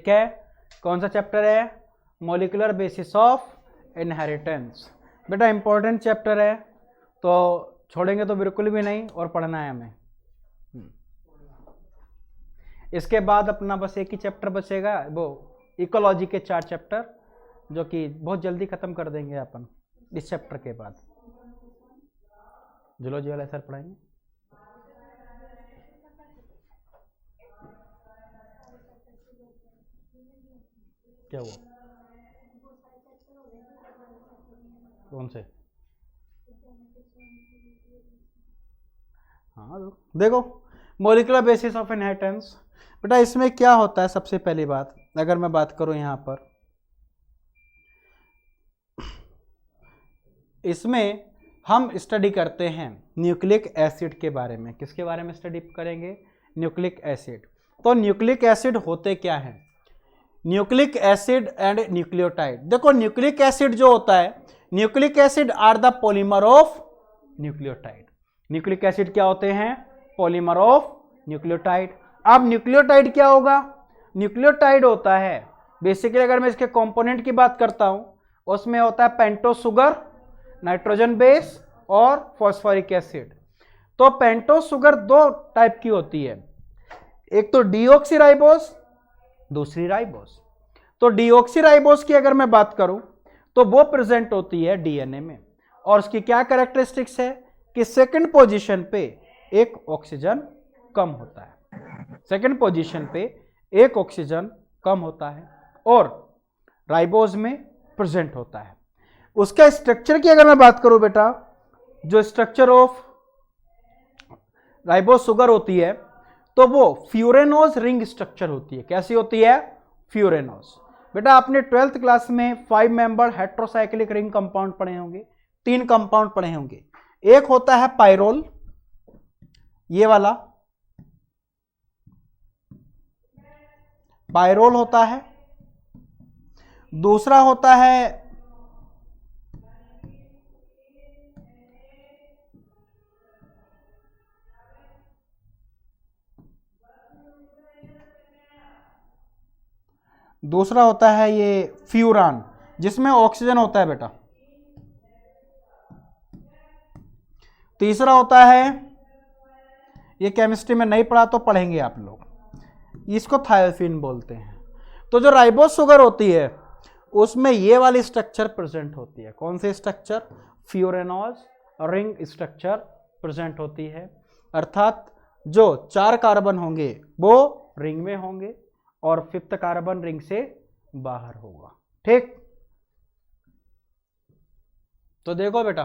ठीक है, कौन सा चैप्टर है? Molecular basis of inheritance. बेटा इंपॉर्टेंट चैप्टर है, तो छोड़ेंगे तो बिल्कुल भी नहीं, और पढ़ना है हमें। इसके बाद अपना बस एक ही चैप्टर बचेगा, वो इकोलॉजी के 4 चैप्टर, जो कि बहुत जल्दी खत्म कर देंगे अपन इस चैप्टर के बाद। जूलॉजी वाला सर पढ़ाएंगे। क्या हुआ? कौन से? हाँ देखो, मॉलिक्यूलर बेसिस ऑफ इनहेरिटेंस। बेटा इसमें क्या होता है? सबसे पहली बात अगर मैं बात करूं यहां पर, इसमें हम स्टडी करते हैं न्यूक्लिक एसिड के बारे में। किसके बारे में स्टडी करेंगे? Nucleic acid. तो न्यूक्लिक एसिड होते क्या हैं? Nucleic acid and nucleotide. देखो न्यूक्लिक एसिड जो होता है, nucleic acid are the polymer of nucleotide. Nucleic acid क्या होते हैं? Polymer of nucleotide. अब न्यूक्लियोटाइड क्या होगा? न्यूक्लियोटाइड होता है बेसिकली, अगर मैं इसके कंपोनेंट की बात करता हूं, उसमें होता है पेंटोस शुगर, नाइट्रोजन बेस और फॉस्फोरिक एसिड। तो पेंटोस शुगर 2 टाइप की होती है, एक तो डीऑक्सीराइबोस, दूसरी राइबोस। तो डीऑक्सीराइबोस की अगर मैं बात करूं तो वो प्रेजेंट होती है डीएनए में, और उसकी क्या कैरेक्टरिस्टिक्स है कि सेकंड पोजीशन पे एक ऑक्सीजन कम होता है, सेकंड पोजीशन पे एक ऑक्सीजन कम होता है, और राइबोस में प्रेजेंट होता है। उसका स्ट्रक्चर की अगर मैं बात करूं बेटा, जो स्ट्रक्चर ऑफ राइबोस शुगर होती है, तो वो फ्यूरेनोज रिंग स्ट्रक्चर होती है। कैसी होती है? फ्यूरेनोज। बेटा आपने 12th क्लास में 5 मेंबर हेट्रोसाइक्लिक रिंग कंपाउंड पढ़े होंगे, 3 कंपाउंड पढ़े होंगे। एक होता है पाइरोल, ये वाला पाइरोल होता है, दूसरा होता है ये फ्यूरान, जिसमें ऑक्सीजन होता है बेटा। तीसरा होता है, ये केमिस्ट्री में नहीं पढ़ा तो पढ़ेंगे आप लोग, इसको थायोफिन बोलते हैं। तो जो राइबोस शुगर होती है उसमें ये वाली स्ट्रक्चर प्रेजेंट होती है। कौन सी स्ट्रक्चर? फ्यूरेनोज रिंग स्ट्रक्चर प्रेजेंट होती है, अर्थात जो 4 कार्बन होंगे वो रिंग में होंगे और 5th कार्बन रिंग से बाहर होगा। ठीक, तो देखो बेटा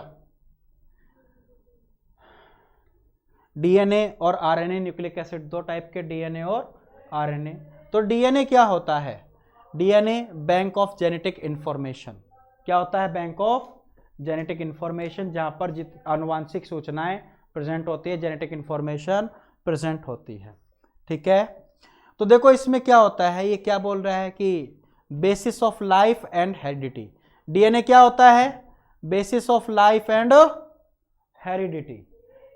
डीएनए और आरएनए, न्यूक्लिक एसिड 2 टाइप के, डीएनए और आरएनए। तो डीएनए क्या होता है? DNA bank of genetic information. क्या होता है? बैंक ऑफ जेनेटिक इंफॉर्मेशन, जहां पर आनुवांशिक सूचनाएं प्रेजेंट होती है, जेनेटिक इंफॉर्मेशन प्रेजेंट होती है। ठीक है, तो देखो इसमें क्या होता है, ये क्या बोल रहा है कि basis of life and heredity. DNA क्या होता है? Basis of life and heredity.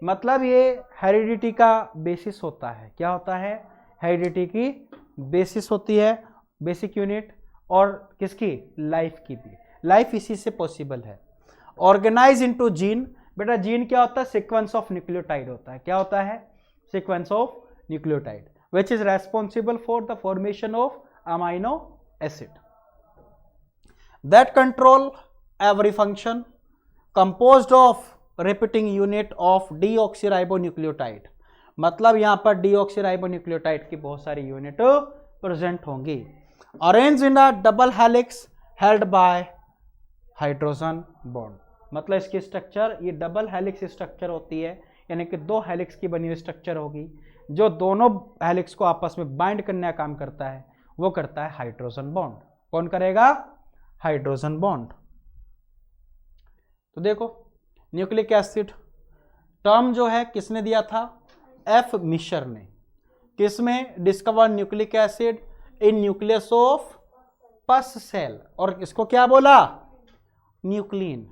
मतलब ये हेरिडिटी का बेसिस होता है। क्या होता है? हेरिडिटी की बेसिस होती है, बेसिक यूनिट, और किसकी? लाइफ की भी। लाइफ इसी से पॉसिबल है। Organise into gene. बेटा जीन क्या होता है? सीक्वेंस ऑफ न्यूक्लियोटाइड होता है। क्या होता है? Sequence of nucleotide which is responsible for the formation of amino acid that control every function, composed of repeating unit of deoxyribonucleotide। मतलब यहां पर deoxyribonucleotide की बहुत सारी यूनिट प्रेजेंट होंगी। Arrange in a double helix held by hydrogen bond. मतलब इसकी structure ये डबल हेलिक्स स्ट्रक्चर होती है, यानी कि 2 हेलिक्स की बनी हुई स्ट्रक्चर होगी। जो दोनों हेलिक्स को आपस में बाइंड करने का काम करता है वो करता है हाइड्रोजन बॉन्ड। कौन करेगा? Hydrogen bond. तो देखो न्यूक्लिक एसिड टर्म जो है किसने दिया था? एफ मिशर ने। किसमें discover nucleic acid? In nucleus of pus cell. और इसको क्या बोला? Nuclein.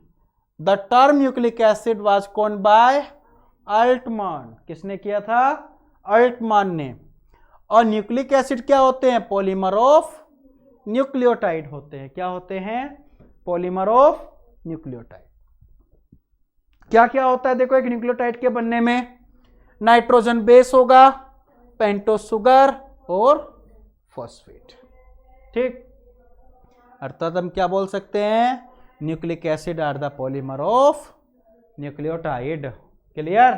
The term nucleic acid was coined by Altmann. किसने किया था? अल्टमान ने। और न्यूक्लिक एसिड क्या होते हैं? पॉलीमर ऑफ न्यूक्लियोटाइड होते हैं। क्या होते हैं? Polymer of nucleotide. क्या क्या होता है देखो एक न्यूक्लियोटाइड के बनने में? नाइट्रोजन बेस होगा, पेंटोस शुगर और फॉस्फेट। ठीक, अर्थात हम क्या बोल सकते हैं? Nucleic acid are the polymer of nucleotide. Clear?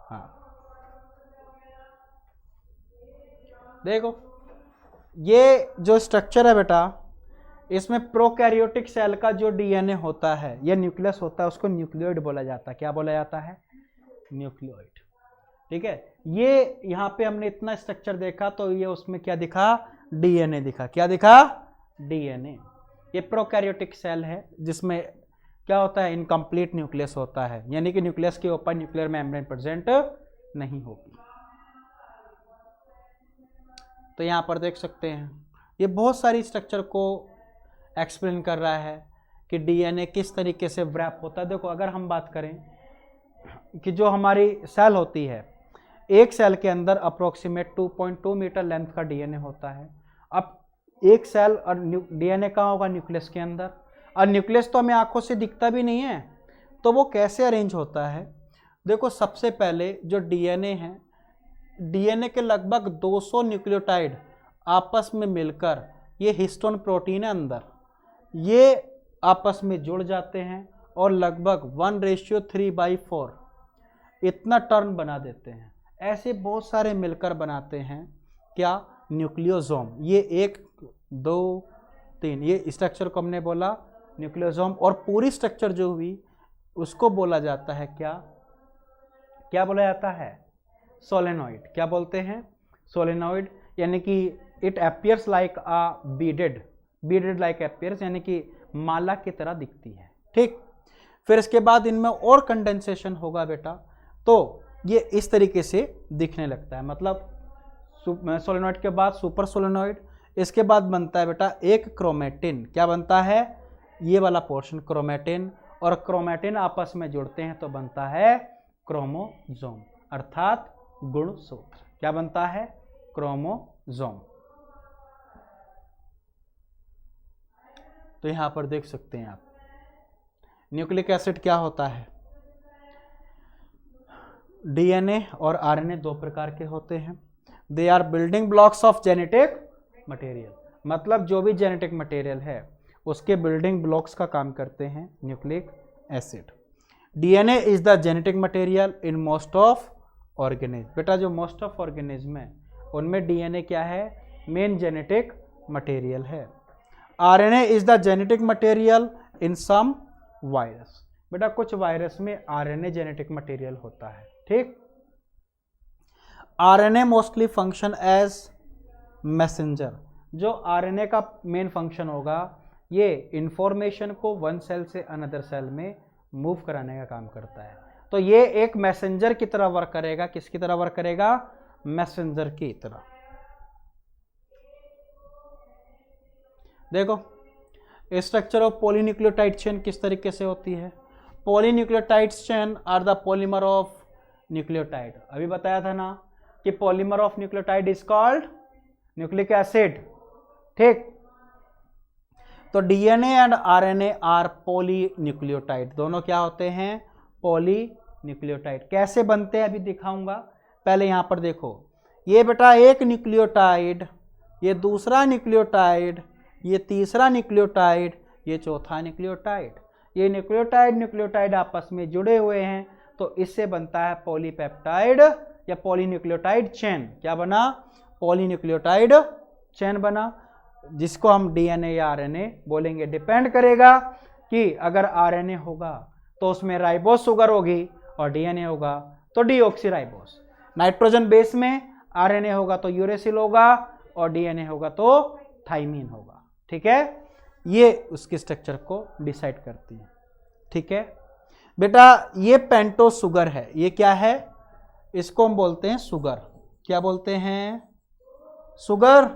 हाँ, देखो ये जो स्ट्रक्चर है बेटा, इसमें प्रोकैरियोटिक सेल का जो डीएनए होता है, ये न्यूक्लियस होता है, उसको न्यूक्लियोइड बोला जाता है। क्या बोला जाता है? न्यूक्लियोइड। ठीक है, ये यहाँ पे हमने इतना स्ट्रक्चर देखा तो ये उसमें क्या दिखा? डीएनए दिखा। क्या दिखा? डीएनए। ये प्रोकैरियोटिक सेल है जिसमें क्या होता है? इनकम्प्लीट न्यूक्लियस होता है, यानी कि न्यूक्लियस के ऊपर न्यूक्लियर मेम्ब्रेन प्रेजेंट नहीं होगी। तो यहाँ पर देख सकते हैं ये बहुत सारी स्ट्रक्चर को एक्सप्लेन कर रहा है कि डीएनए किस तरीके से व्रैप होता है। देखो अगर हम बात करें कि जो हमारी सेल होती है, एक सेल के अंदर अप्रोक्सीमेट 2.2 मीटर लेंथ का डीएनए होता है। अब एक सेल और डीएनए कहाँ होगा? न्यूक्लियस के अंदर। और न्यूक्लियस तो हमें आंखों से दिखता भी नहीं है, तो वो कैसे अरेंज होता है? देखो सबसे पहले जो डीएनए है, डीएनए के लगभग 200 न्यूक्लियोटाइड आपस में मिलकर, ये हिस्टोन प्रोटीन है अंदर, ये आपस में जुड़ जाते हैं और लगभग 1:3/4 इतना टर्न बना देते हैं। ऐसे बहुत सारे मिलकर बनाते हैं क्या? न्यूक्लियोसोम। ये 1 2 3 ये स्ट्रक्चर को हमने बोला न्यूक्लियोसोम, और पूरी स्ट्रक्चर जो हुई उसको बोला जाता है क्या? क्या बोला जाता है? सोलेनॉइड। क्या बोलते हैं? सोलेनॉइड। यानी कि it appears like a beaded like appears, यानी कि माला की तरह दिखती है। ठीक, फिर इसके बाद इनमें और कंडेंसेशन होगा बेटा, तो ये इस तरीके से दिखने लगता है। मतलब सोलेनॉइड के बाद सुपर सोलेनॉइड, इसके बाद बनता है बेटा एक क्रोमेटिन। क्या बनता है? ये वाला पोर्शन क्रोमेटिन, और क्रोमेटिन आपस में जुड़ते हैं तो बनता है क्रोमोसोम, अर्थात गुणसूत्र। क्या बनता है? क्रोमोसोम। तो यहां पर देख सकते हैं आप न्यूक्लिक एसिड क्या होता है। डीएनए और आरएनए दो प्रकार के होते हैं। They are building blocks of genetic material, मतलब जो भी जेनेटिक मटेरियल है उसके बिल्डिंग ब्लॉक्स का काम करते हैं nucleic acid. DNA is the genetic material in most of organism. बेटा जो मोस्ट ऑफ ऑर्गेनिज्म है उनमें डीएनए क्या है? मेन जेनेटिक मटेरियल है। RNA is the genetic material in some virus. बेटा कुछ वायरस में आरएनए जेनेटिक मटेरियल होता है। ठीक, RNA mostly function as messenger. जो आरएनए का मेन फंक्शन होगा, ये इंफॉर्मेशन को वन सेल से अनदर सेल में मूव कराने का काम करता है। तो ये एक मैसेंजर की तरह वर्क करेगा। किसकी तरह वर्क करेगा? मैसेंजर की तरह। देखो स्ट्रक्चर ऑफ पॉलीन्यूक्लियोटाइड चेन किस तरीके से होती है। Polynucleotide chain are the polymer of nucleotide. अभी बताया था ना कि polymer of nucleotide is called nucleic acid. ठीक, तो DNA and RNA are polynucleotide. दोनों क्या होते हैं? पॉलीन्यूक्लियोटाइड। कैसे बनते हैं अभी दिखाऊंगा। पहले यहां पर देखो, ये बेटा एक न्यूक्लियोटाइड, ये दूसरा न्यूक्लियोटाइड, ये तीसरा न्यूक्लियोटाइड, ये चौथा न्यूक्लियोटाइड। ये न्यूक्लियोटाइड आपस में जुड़े हुए हैं, तो इससे बनता है पॉलीपेप्टाइड या पॉलीन्यूक्लियोटाइड चेन। क्या बना? पॉलीन्यूक्लियोटाइड चेन बना, जिसको हम डीएनए या आरएनए बोलेंगे। डिपेंड करेगा कि अगर आरएनए होगा तो उसमें राइबोस शुगर होगी, और डीएनए होगा तो डीऑक्सीराइबोस। नाइट्रोजन बेस में आरएनए होगा तो यूरेसिल होगा, और डीएनए होगा तो थाइमीन होगा। ठीक है, ये उसके स्ट्रक्चर को डिसाइड करती है। ठीक है बेटा, ये पेंटोस शुगर है। ये क्या है? इसको हम बोलते हैं शुगर। क्या बोलते हैं? शुगर।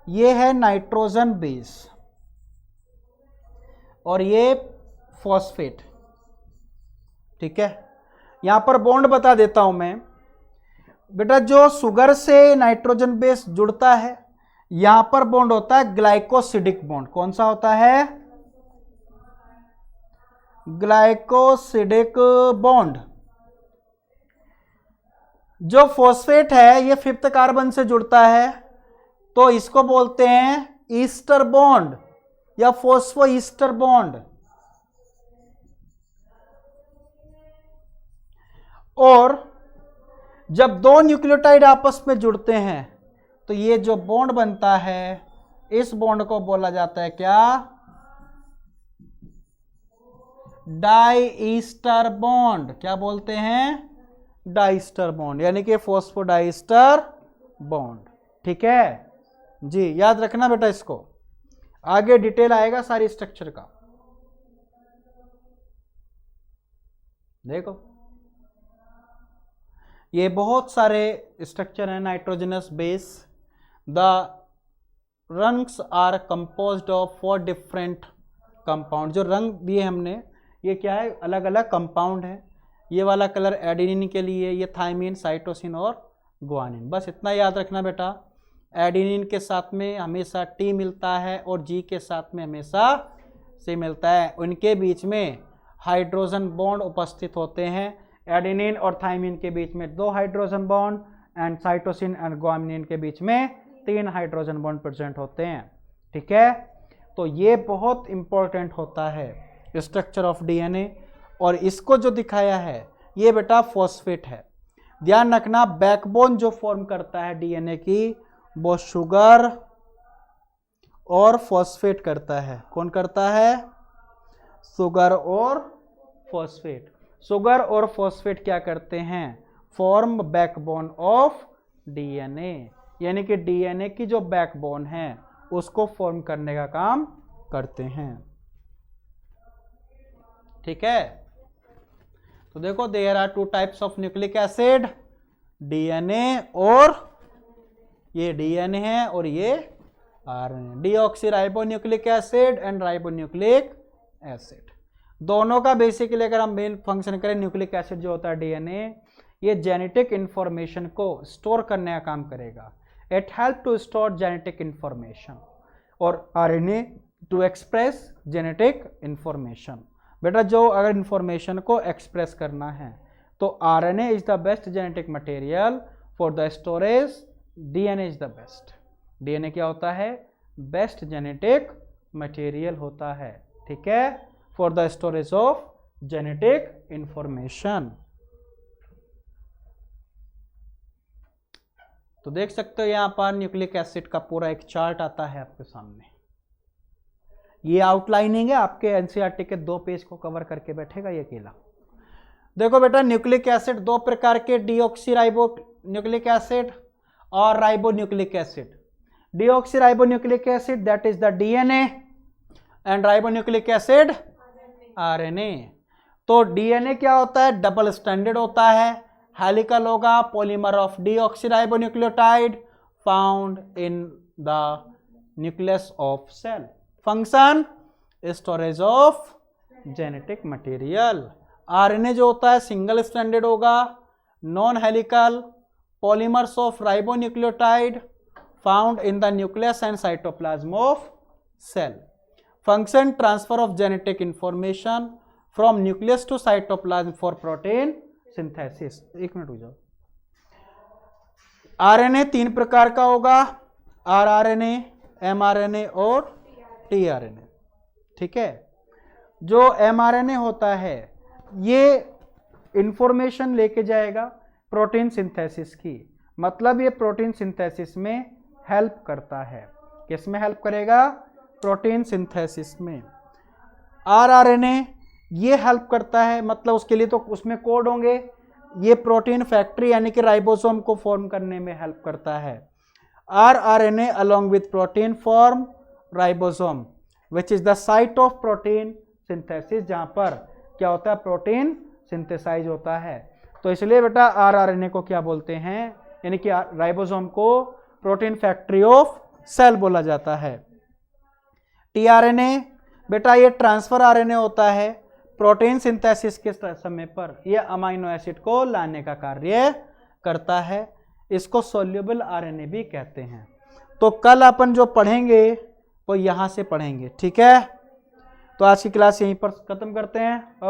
ये है नाइट्रोजन बेस, और ये फॉस्फेट। ठीक है, यहां पर बॉन्ड बता देता हूं मैं। बेटा जो शुगर से नाइट्रोजन बेस जुड़ता है, यहां पर बॉन्ड होता है ग्लाइकोसिडिक बॉन्ड। कौन सा होता है? Glycosidic bond. जो फॉस्फेट है ये 5th कार्बन से जुड़ता है, तो इसको बोलते हैं ईस्टर बॉन्ड या फॉस्फो ईस्टर बॉन्ड। और जब दो न्यूक्लियोटाइड आपस में जुड़ते हैं तो ये जो बॉन्ड बनता है, इस बॉन्ड को बोला जाता है क्या? Diester bond. क्या बोलते हैं? डाइस्टर बॉन्ड, यानी कि फॉस्फोडाइस्टर बॉन्ड। ठीक है जी, याद रखना बेटा इसको, आगे डिटेल आएगा सारी स्ट्रक्चर का। देखो ये बहुत सारे स्ट्रक्चर हैं nitrogenous base. The rings are composed of 4 different compound. जो रंग दिए हमने ये क्या है? अलग अलग कंपाउंड है। ये वाला कलर एडेनिन के लिए, ये थायमिन, साइटोसिन और ग्वानिन। बस इतना याद रखना बेटा। एडेनिन के साथ में हमेशा टी मिलता है और जी के साथ में हमेशा सी मिलता है। उनके बीच में हाइड्रोजन बॉन्ड उपस्थित होते हैं। एडेनिन और थायमिन के बीच में 2 hydrogen bond and cytosine and guanine के बीच में 3 हाइड्रोजन बॉन्ड प्रेजेंट होते हैं। ठीक है, तो ये बहुत इंपॉर्टेंट होता है स्ट्रक्चर ऑफ डीएनए। और इसको जो दिखाया है ये बेटा फॉस्फेट है। ध्यान रखना, बैकबोन जो फॉर्म करता है डीएनए की वो शुगर और फॉस्फेट करता है। कौन करता है? शुगर और फॉस्फेट। शुगर और फॉस्फेट क्या करते हैं? फॉर्म बैकबोन ऑफ डीएनए, यानी कि डीएनए की जो बैकबोन है उसको फॉर्म करने का काम करते हैं। ठीक है, तो देखो there are 2 types of nucleic acid, DNA और ये डीएनए है और ये RNA. Deoxyribonucleic acid and ribonucleic acid, दोनों का बेसिकली अगर हम मेन फंक्शन करें, न्यूक्लिक एसिड जो होता है डीएनए, ये जेनेटिक इंफॉर्मेशन को स्टोर करने का काम करेगा। It help to store genetic information, और RNA to express genetic information. बेटा जो अगर इंफॉर्मेशन को एक्सप्रेस करना है तो RNA is the best genetic material for the storage, DNA is the best. DNA क्या होता है? बेस्ट जेनेटिक मटेरियल होता है। ठीक है, for the storage of genetic information. तो देख सकते हो यहां पर न्यूक्लिक एसिड का पूरा एक चार्ट आता है आपके सामने। ये आउटलाइनिंग है, आपके एनसीईआरटी के 2 पेज को कवर करके बैठेगा ये अकेला। देखो बेटा न्यूक्लिक एसिड 2 प्रकार के, डीऑक्सीराइबो न्यूक्लिक एसिड और ribonucleic acid. Deoxyribonucleic acid that is the DNA and ribonucleic acid RNA. तो डीएनए क्या होता है? डबल स्टैंडर्ड होता है, हेलिकल होगा, polymer of deoxyribonucleotide found in the nucleus of cell. Function storage of genetic material. RNA जो होता है सिंगल स्टैंडर्ड होगा, non helical, polymers of ribonucleotide found in the nucleus and cytoplasm of cell. Function transfer of genetic information from nucleus to cytoplasm for protein synthesis. 1 minute रुक जाओ। RNA 3 प्रकार का होगा, rRNA, mRNA और tRNA. ठीक है, जो एमआरएनए होता है ये इंफॉर्मेशन लेके जाएगा प्रोटीन सिंथेसिस की, मतलब ये प्रोटीन सिंथेसिस में हेल्प करता है। किस में हेल्प करेगा? प्रोटीन सिंथेसिस में। आरआरएनए ये हेल्प करता है, मतलब उसके लिए तो उसमें कोड होंगे, ये प्रोटीन फैक्ट्री यानी कि राइबोसोम को फॉर्म करने में हेल्प करता है। RRNA along with protein form ribosome which is the site of protein synthesis, जहां पर क्या होता है? प्रोटीन सिंथेसाइज होता है। तो इसलिए बेटा आरआरएनए को क्या बोलते हैं? यानी कि राइबोसोम को प्रोटीन फैक्ट्री ऑफ सेल बोला जाता है। टीआरएनए बेटा ये ट्रांसफर आरएनए होता है, प्रोटीन सिंथेसिस के समय पर यह अमाइनो एसिड को लाने का कार्य करता है। इसको सोल्यूबल आरएनए भी कहते हैं। तो कल अपन जो पढ़ेंगे वो यहाँ से पढ़ेंगे, ठीक है। तो आज की क्लास यहीं पर खत्म करते हैं।